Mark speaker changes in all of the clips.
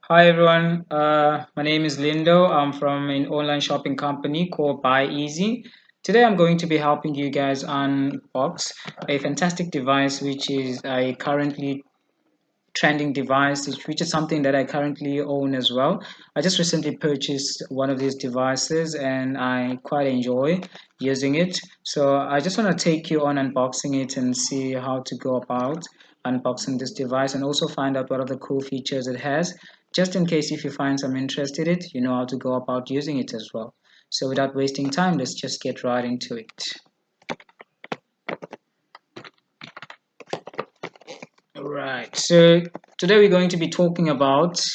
Speaker 1: Hi everyone, my name is Lindo. I'm from an online shopping company called Buy Easy. Today I'm going to be helping you guys unbox a fantastic device which is a currently trending device, which is something that I currently own as well. I just recently purchased one of these devices and I quite enjoy using it. So I just want to take you on unboxing it and see how to go about unboxing this device and also find out what are the cool features it has. Just in case if you find some interest in it, you know how to go about using it as well. So without wasting time, let's just get right into it. Alright, so today we're going to be talking about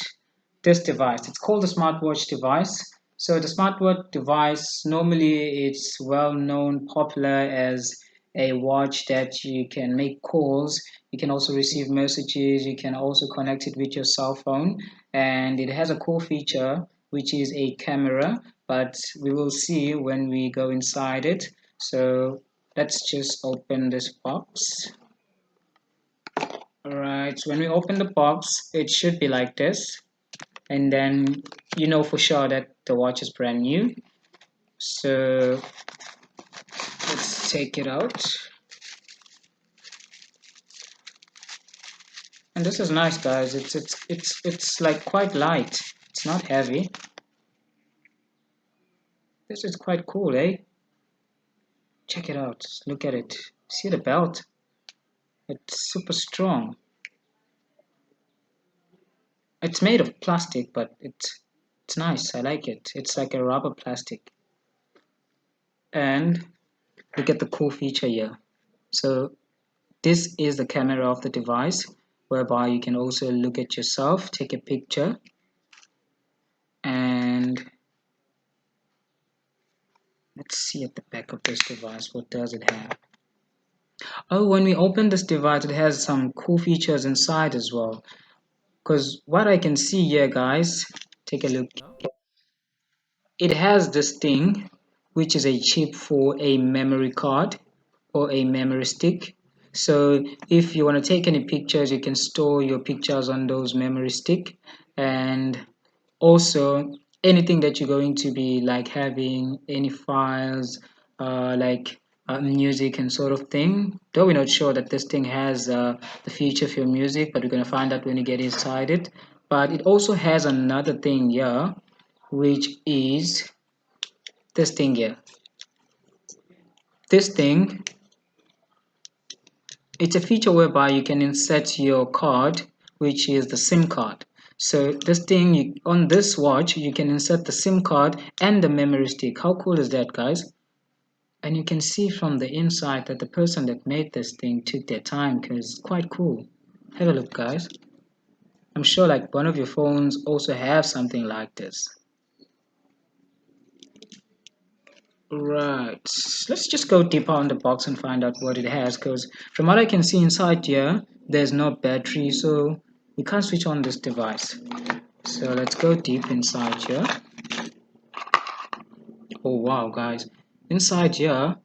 Speaker 1: this device. It's called the smartwatch device. So the smartwatch device, normally it's well known, popular as a watch that you can make calls, you can also receive messages, you can also connect it with your cell phone, and it has a cool feature which is a camera, but we will see when we go inside it. So let's just open this box. Alright, so when we open the box, it should be like this, and then you know for sure that the watch is brand new. So let's take it out. And this is nice, guys. It's like quite light. It's not heavy. This is quite cool, eh? Check it out. Look at it. See the belt? It's super strong. It's made of plastic, but it's nice. I like it. It's like a rubber plastic. And look at the cool feature here. So this is the camera of the device, whereby you can also look at yourself, take a picture, and let's see at the back of this device, what does it have? Oh, when we open this device, it has some cool features inside as well. Because what I can see here, guys, take a look. It has this thing, which is a chip for a memory card or a memory stick. So if you want to take any pictures, you can store your pictures on those memory stick. And also anything that you're going to be like having any files, like music and sort of thing, though we're not sure that this thing has the feature for your music, but we're going to find out when you get inside it. But it also has another thing here, which is this thing here. This thing, it's a feature whereby you can insert your card, which is the SIM card. So this thing, on this watch, you can insert the SIM card and the memory stick. How cool is that, guys? And you can see from the inside that the person that made this thing took their time, because it's quite cool. Have a look, guys. I'm sure like one of your phones also have something like this. Right, let's just go deeper on the box and find out what it has, because from what I can see inside here, there's no battery, so we can't switch on this device. So let's go deep inside here. Oh wow, guys, inside here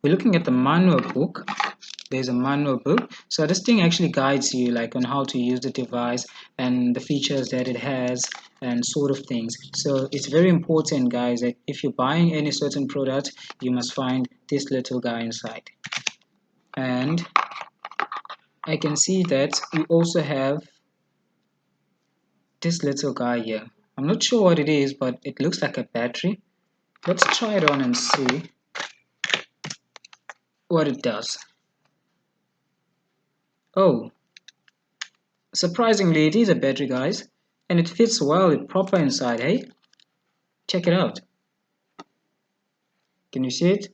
Speaker 1: we're looking at the manual book. There's a manual book, so this thing actually guides you like on how to use the device and the features that it has and sort of things. So it's very important, guys, that if you're buying any certain product, you must find this little guy inside. And I can see that we also have this little guy here. I'm not sure what it is, but it looks like a battery. Let's try it on and see what it does. Oh, surprisingly, it is a battery, guys, and it fits well, it proper inside, hey? Check it out. Can you see it?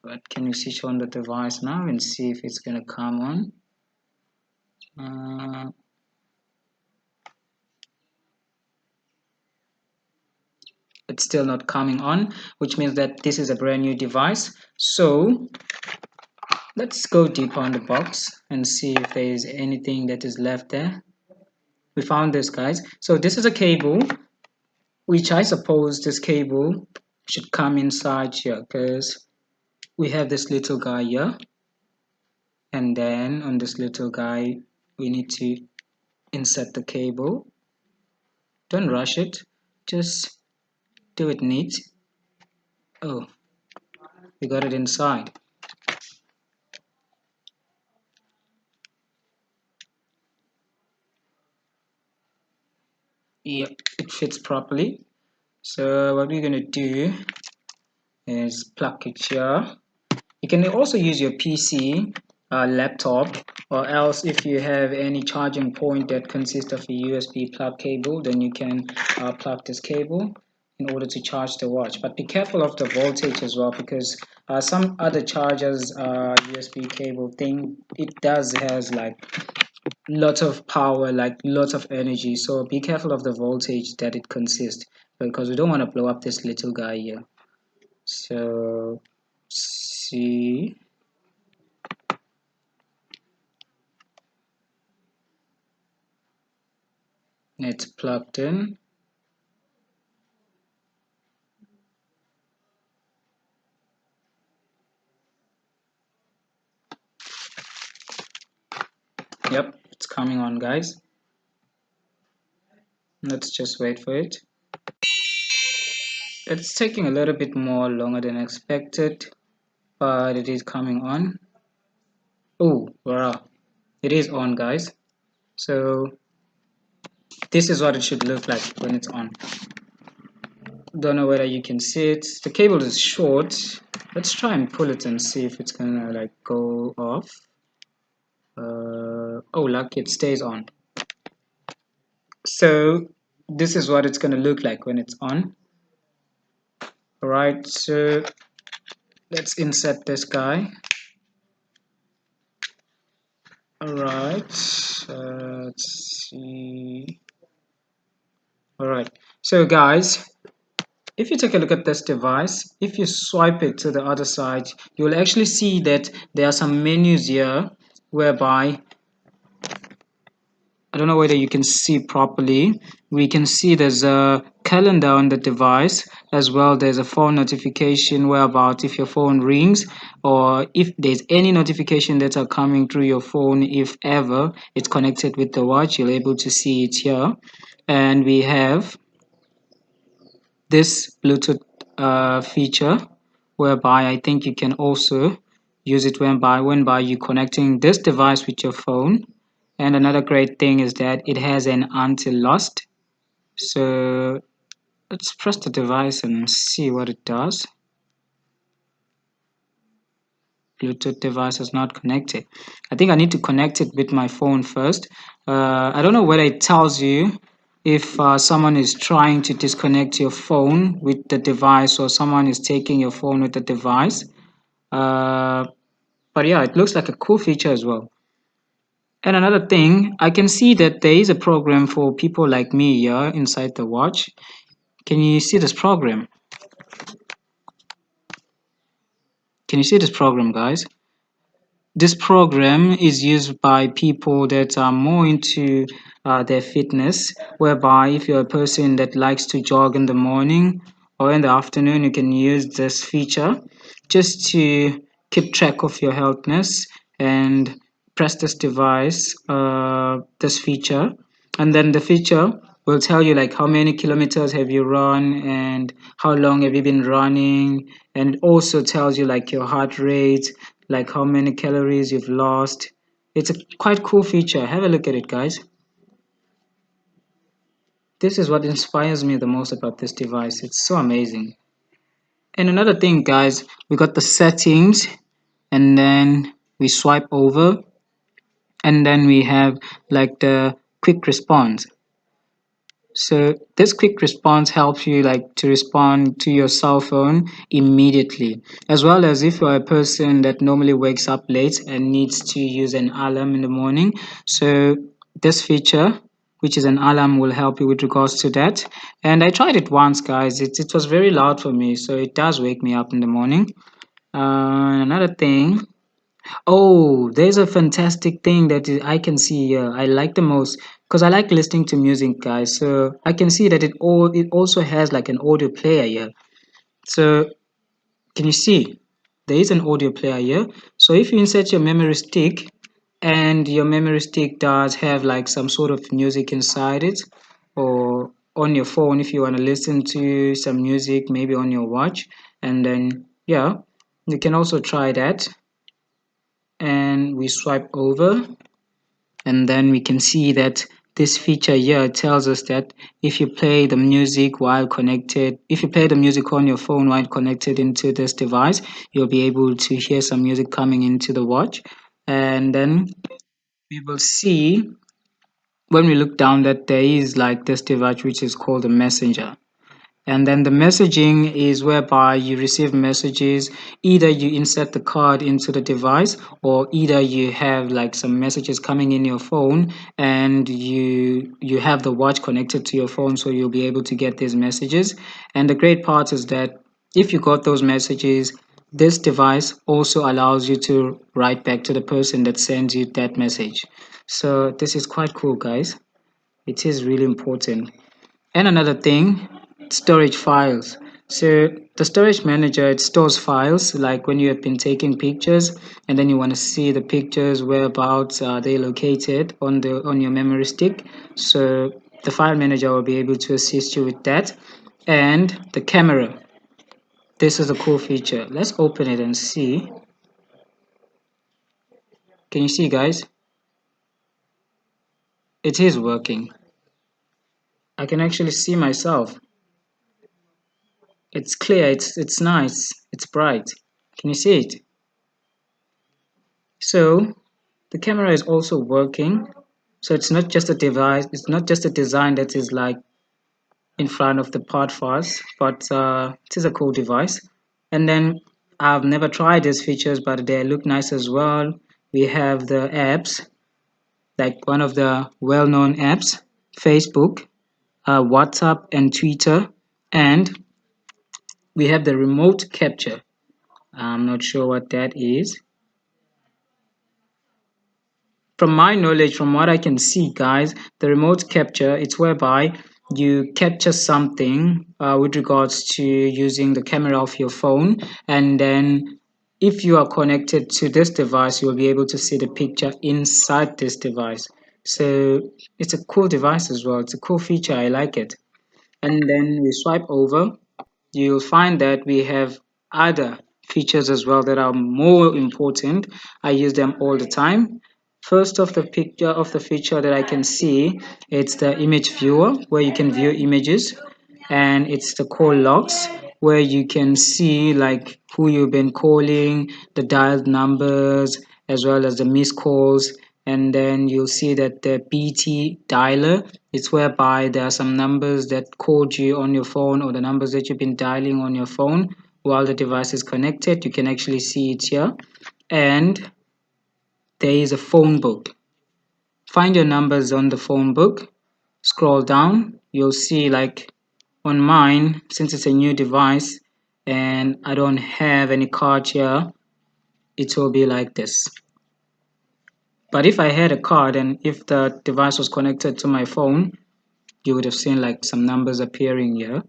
Speaker 1: But can you switch on the device now and see if it's gonna come on? It's still not coming on, which means that this is a brand new device. So let's go deeper on the box and see if there is anything that is left there. We found this, guys. So this is a cable, which I suppose this cable should come inside here, because we have this little guy here. and then on this little guy we need to insert the cable. Don't rush it, just do it neat. Oh, we got it inside. Yep, it fits properly. So what we're going to do is plug it here. You can also use your PC, laptop, or else if you have any charging point that consists of a USB plug cable, then you can plug this cable in order to charge the watch. But be careful of the voltage as well, because some other chargers USB cable thing, it does has like lots of power, like lots of energy. So be careful of the voltage that it consists, because we don't want to blow up this little guy here. So see, it's plugged in. Yep, it's coming on, guys. Let's just wait for it. It's taking a little bit more longer than expected, but it is coming on. Oh, wow. It is on, guys. So this is what it should look like when it's on. Don't know whether you can see it. The cable is short. Let's try and pull it and see if it's gonna like go off. Oh, lucky, it stays on. So this is what it's gonna look like when it's on. Alright, so let's insert this guy. Alright, let's see. Alright, so guys, if you take a look at this device, if you swipe it to the other side, you'll actually see that there are some menus here whereby, I don't know whether you can see properly, we can see there's a calendar on the device, as well there's a phone notification whereby if your phone rings, or if there's any notification that are coming through your phone, if ever it's connected with the watch, you're able to see it here. And we have this Bluetooth feature whereby I think you can also use it when you connecting this device with your phone. And another great thing is that it has an anti-lost. So let's press the device and see what it does. Bluetooth device is not connected. I think I need to connect it with my phone first. I don't know whether it tells you if someone is trying to disconnect your phone with the device, or someone is taking your phone with the device. Uh, but yeah, it looks like a cool feature as well. And another thing, I can see that there is a program for people like me here inside the watch. Can you see this program? Can you see this program, guys? This program is used by people that are more into their fitness, whereby if you're a person that likes to jog in the morning or in the afternoon, you can use this feature just to keep track of your healthness, and press this device, this feature, and then the feature will tell you like how many kilometers have you run and how long have you been running, and it also tells you like your heart rate, like how many calories you've lost. It's a quite cool feature. Have a look at it, guys. This is what inspires me the most about this device. It's so amazing. And another thing, guys, we got the settings, and then we swipe over, and then we have like the quick response. So this quick response helps you like to respond to your cell phone immediately, as well as if you're a person that normally wakes up late and needs to use an alarm in the morning. So this feature, which is an alarm, will help you with regards to that. And I tried it once, guys. It was very loud for me, so it does wake me up in the morning. Another thing, oh, there's a fantastic thing that I can see here. I like the most because I like listening to music, guys. So I can see that it also has like an audio player here. So can you see? There is an audio player here. So if you insert your memory stick and your memory stick does have like some sort of music inside it, or on your phone if you want to listen to some music maybe on your watch, and then yeah, you can also try that. And we swipe over, and then we can see that this feature here tells us that if you play the music while connected, if you play the music on your phone while connected into this device, you'll be able to hear some music coming into the watch. And then we will see when we look down that there is like this device which is called a messenger. And then the messaging is whereby you receive messages, either you insert the card into the device, or either you have like some messages coming in your phone, and you have the watch connected to your phone, so you'll be able to get these messages. And the great part is that if you got those messages, this device also allows you to write back to the person that sends you that message. So this is quite cool, guys. It is really important. And another thing, storage files. So the storage manager, it stores files like when you have been taking pictures and then you want to see the pictures, whereabouts are they located on your memory stick. So the file manager will be able to assist you with that. And the camera. This is a cool feature. Let's open it and see. Can you see, guys? It is working. I can actually see myself. It's clear, it's nice, it's bright. Can you see it? So the camera is also working. So it's not just a device, it's not just a design that is like in front of the pod for us, but it is a cool device. And then I've never tried these features, but they look nice as well. We have the apps, like one of the well-known apps, Facebook, WhatsApp, and Twitter. And we have the remote capture. I'm not sure what that is. From my knowledge, from what I can see, guys, the remote capture, it's whereby you capture something with regards to using the camera of your phone, and then if you are connected to this device, you'll be able to see the picture inside this device. So it's a cool device as well. It's a cool feature. I like it. And then we swipe over, you'll find that we have other features as well that are more important. I use them all the time. First of the picture of the feature that I can see, it's the image viewer where you can view images, and it's the call logs where you can see like who you've been calling, the dialed numbers, as well as the missed calls. And then you'll see that the BT dialer, it's whereby there are some numbers that called you on your phone, or the numbers that you've been dialing on your phone while the device is connected. You can actually see it here. And there is a phone book. Find your numbers on the phone book, scroll down, you'll see like on mine, since it's a new device and I don't have any card here, it will be like this. But if I had a card and if the device was connected to my phone, you would have seen like some numbers appearing here.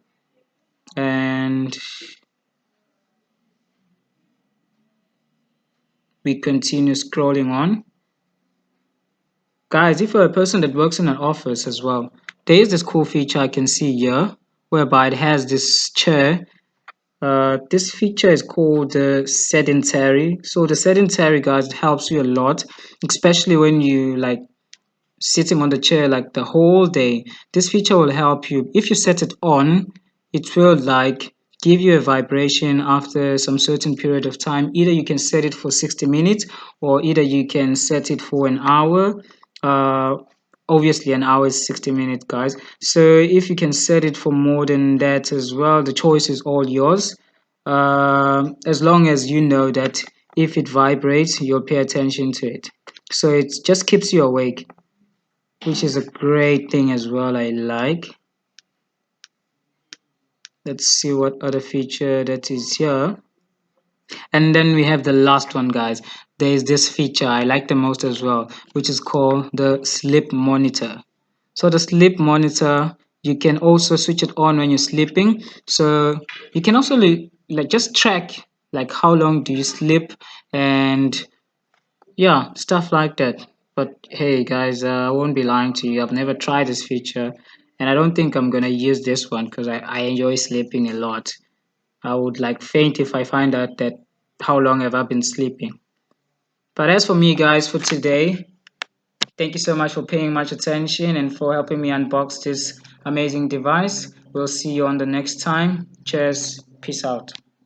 Speaker 1: And we continue scrolling on. Guys, if you're a person that works in an office as well, there is this cool feature I can see here whereby it has this chair. This feature is called the sedentary. So the sedentary, guys, it helps you a lot, especially when you like sitting on the chair like the whole day. This feature will help you. If you set it on, it will like give you a vibration after some certain period of time. Either you can set it for 60 minutes, or either you can set it for an hour. uh Obviously an hour is 60 minutes, guys. So if you can set it for more than that as well, the choice is all yours. As long as you know that if it vibrates, you'll pay attention to it. So it just keeps you awake, which is a great thing as well. I like. Let's see what other feature that is here. And then we have the last one, guys. There is this feature I like the most as well, which is called the sleep monitor. So the sleep monitor, you can also switch it on when you're sleeping. So you can also like just track like how long do you sleep, and yeah, stuff like that. But hey guys, I won't be lying to you, I've never tried this feature, and I don't think I'm gonna use this one because I enjoy sleeping a lot. I would like faint if I find out that how long have I been sleeping. But as for me guys, for today, thank you so much for paying much attention and for helping me unbox this amazing device. We'll see you on the next time. Cheers. Peace out.